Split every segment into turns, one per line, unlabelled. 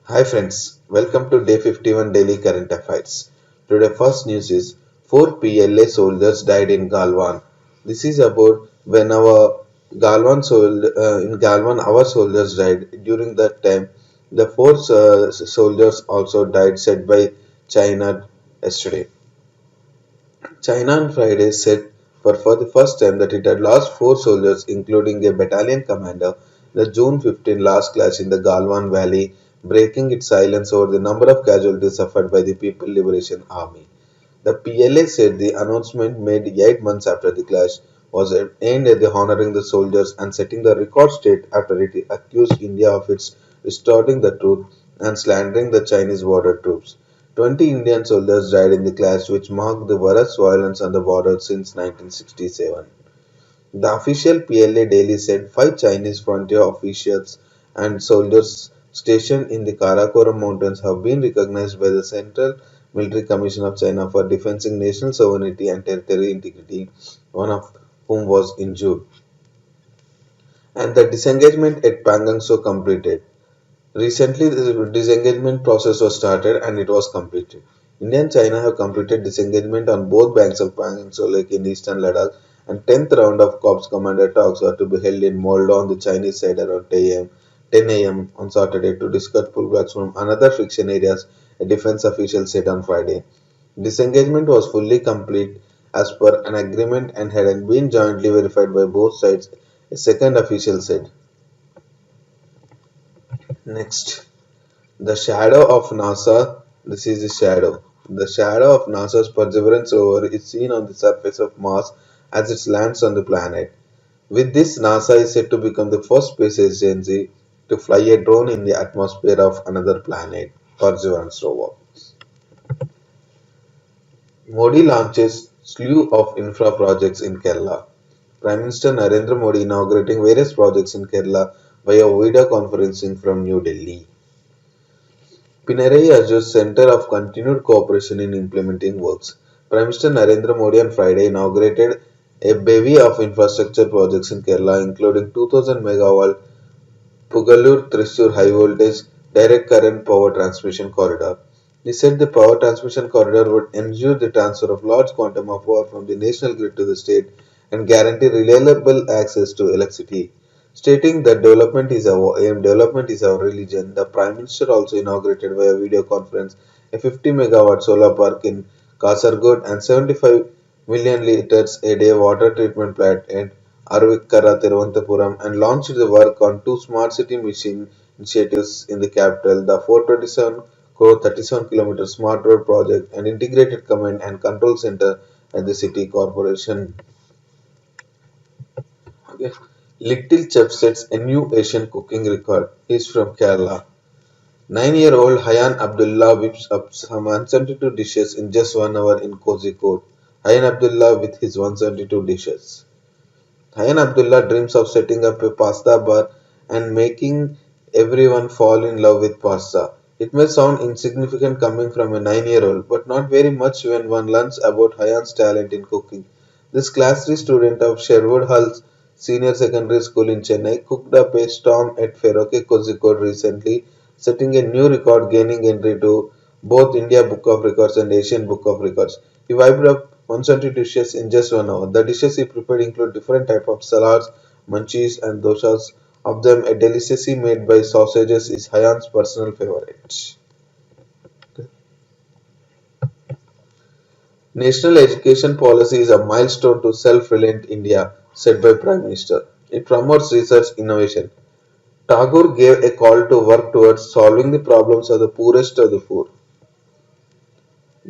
Hi friends, welcome to day 51 Daily Current Affairs. Today first news is 4 PLA soldiers died in Galwan. This is about when our in Galwan our soldiers died. During that time, the four soldiers also died said by China yesterday. China on Friday said for the first time that it had lost four soldiers, including a battalion commander, in the June 15 last clash in the Galwan Valley, breaking its silence over the number of casualties suffered by the People Liberation Army. The PLA said the announcement made 8 months after the clash was aimed at honoring the soldiers and setting the record straight after it accused India of its distorting the truth and slandering the Chinese border troops. 20 Indian soldiers died in the clash, which marked the worst violence on the border since 1967. The official PLA daily said five Chinese frontier officials and soldiers stationed in the Karakoram Mountains have been recognized by the Central Military Commission of China for defending national sovereignty and territorial integrity, one of whom was injured. And the disengagement at Pangangso completed. Recently, the disengagement process was started and it was completed. India and China have completed disengagement on both banks of Pangangso Lake in eastern Ladakh, and 10th round of Corps Commander talks are to be held in Moldova on the Chinese side around 10 a.m. on Saturday to discuss pullbacks from another friction areas, a defense official said on Friday. Disengagement was fully complete as per an agreement and had been jointly verified by both sides, a second official said. Next. The shadow of NASA. This is the shadow. The shadow of NASA's Perseverance rover is seen on the surface of Mars as it lands on the planet. With this, NASA is set to become the first space agency to fly a drone in the atmosphere of another planet. Perseverance rover. Modi launches slew of infra projects in Kerala. Prime Minister Narendra Modi inaugurating various projects in Kerala via video conferencing from New Delhi. Pinarayi urges Centre of continued cooperation in implementing works. Prime Minister Narendra Modi on Friday inaugurated a bevy of infrastructure projects in Kerala, including 2000 megawatt Pugalur-Thrissur high voltage direct current power transmission corridor. He said the power transmission corridor would ensure the transfer of large quantum of power from the national grid to the state and guarantee reliable access to electricity. Stating that development is our religion, the Prime Minister also inaugurated via video conference a 50 megawatt solar park in Kasargod and 75 million liters a day water treatment plant at Arvikkara, Thiruvananthapuram, and launched the work on two smart city mission initiatives in the capital, the 427 crore 37 kilometer smart road project and integrated command and control center at the city corporation. Okay. Little chef sets a new Asian cooking record. He's from Kerala. 9-year-old Hayan Abdullah whips up some 172 dishes in just 1 hour in Kozhikode. Hayan Abdullah with his 172 dishes. Hayan Abdullah dreams of setting up a pasta bar and making everyone fall in love with pasta. It may sound insignificant coming from a 9-year-old, but not very much when one learns about Hayan's talent in cooking. This class 3 student of Sherwood Hall's Senior Secondary School in Chennai cooked up a storm at Feroke Kozhikode recently, setting a new record, gaining entry to both India Book of Records and Asian Book of Records. He wiped up 120 dishes in just 1 hour. The dishes he prepared include different types of salads, munchies, and doshas. Of them, a delicacy made by sausages is Hayan's personal favorite. National education policy is a milestone to self-reliant India, said by Prime Minister. It promotes research innovation. Tagore gave a call to work towards solving the problems of the poorest of the poor.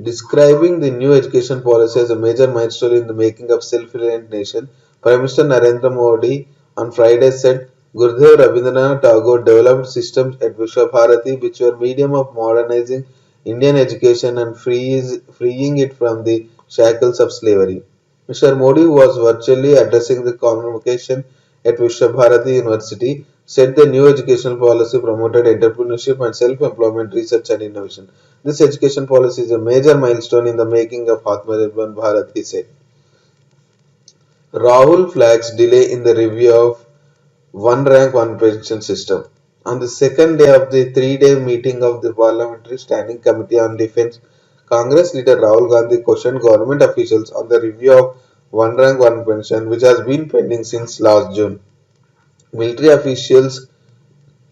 Describing the new education policy as a major milestone in the making of self-reliant nation, Prime Minister Narendra Modi on Friday said Gurudev Rabindranath Tagore developed systems at Vishwabharati which were medium of modernizing Indian education and freeing it from the shackles of slavery. Mr. Modi, who was virtually addressing the convocation at Vishwabharati University, said the new educational policy promoted entrepreneurship and self-employment, research and innovation. This education policy is a major milestone in the making of Atmanirbhar Bharat, he said. Rahul flags delay in the review of one rank one pension system. On the second day of the three-day meeting of the Parliamentary Standing Committee on Defence, Congress leader Rahul Gandhi questioned government officials on the review of one rank one pension, which has been pending since last June. Military officials,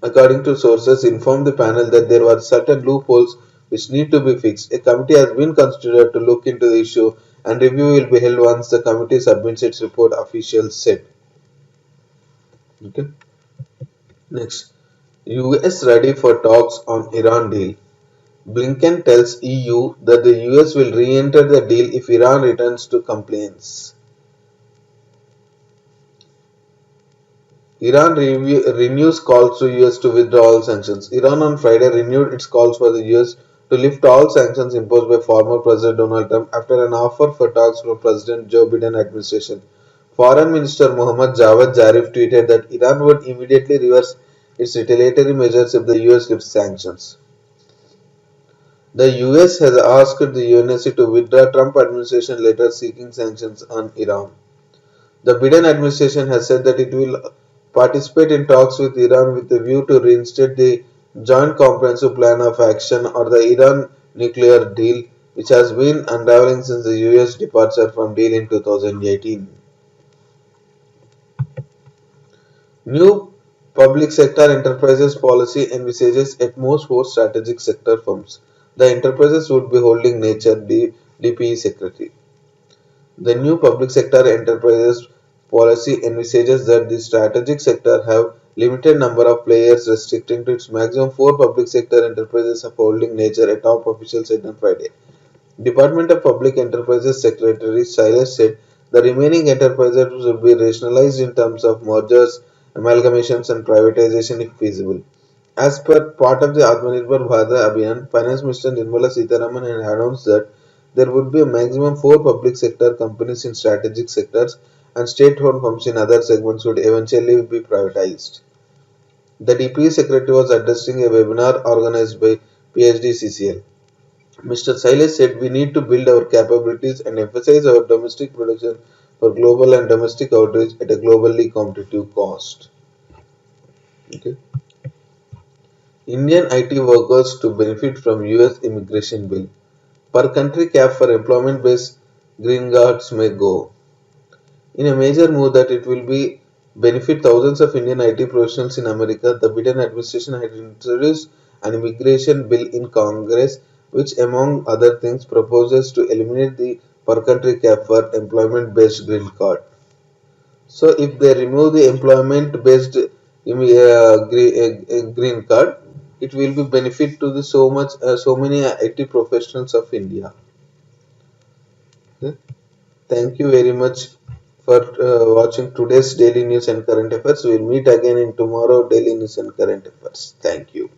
according to sources, informed the panel that there were certain loopholes which need to be fixed. A committee has been constituted to look into the issue and review will be held once the committee submits its report, officials said. Okay. Next, US ready for talks on Iran deal. Blinken tells EU that the US will re-enter the deal if Iran returns to compliance. Iran renews calls to US to withdraw all sanctions. Iran on Friday renewed its calls for the US to lift all sanctions imposed by former President Donald Trump after an offer for talks from President Joe Biden administration. Foreign Minister Mohammad Javad Zarif tweeted that Iran would immediately reverse its retaliatory measures if the US lifts sanctions. The US has asked the UNSC to withdraw Trump administration letter seeking sanctions on Iran. The Biden administration has said that it will participate in talks with Iran with a view to reinstate the Joint Comprehensive Plan of Action or the Iran nuclear deal, which has been unraveling since the US departure from deal in 2018. New public sector enterprises policy envisages at most four strategic sector firms. The enterprises would be holding nature, DPE Secretary. The new public sector enterprises policy envisages that the strategic sector have limited number of players restricting to its maximum four public sector enterprises of holding nature, a top official said on Friday. Department of Public Enterprises Secretary Silas said the remaining enterprises will be rationalized in terms of mergers, amalgamations and privatization if feasible. As per part of the Atmanirbhar Bharat Abhiyan, Finance Minister Nirmala Sitharaman had announced that there would be a maximum four public sector companies in strategic sectors and state-owned firms in other segments would eventually be privatized. The DPE Secretary was addressing a webinar organized by PhD CCL. Mr. Silas said we need to build our capabilities and emphasize our domestic production for global and domestic outreach at a globally competitive cost. Okay. Indian IT workers to benefit from US immigration bill. Per country cap for employment based green cards may go. In a major move that it will be benefit thousands of Indian IT professionals in America, the Biden administration had introduced an immigration bill in Congress which among other things proposes to eliminate the per country cap for employment based green card. So if they remove the employment based green card, it will be benefit to the so many IT professionals of India. Okay. Thank you very much for watching today's daily news and current affairs. We will meet again in tomorrow daily news and current affairs. Thank you.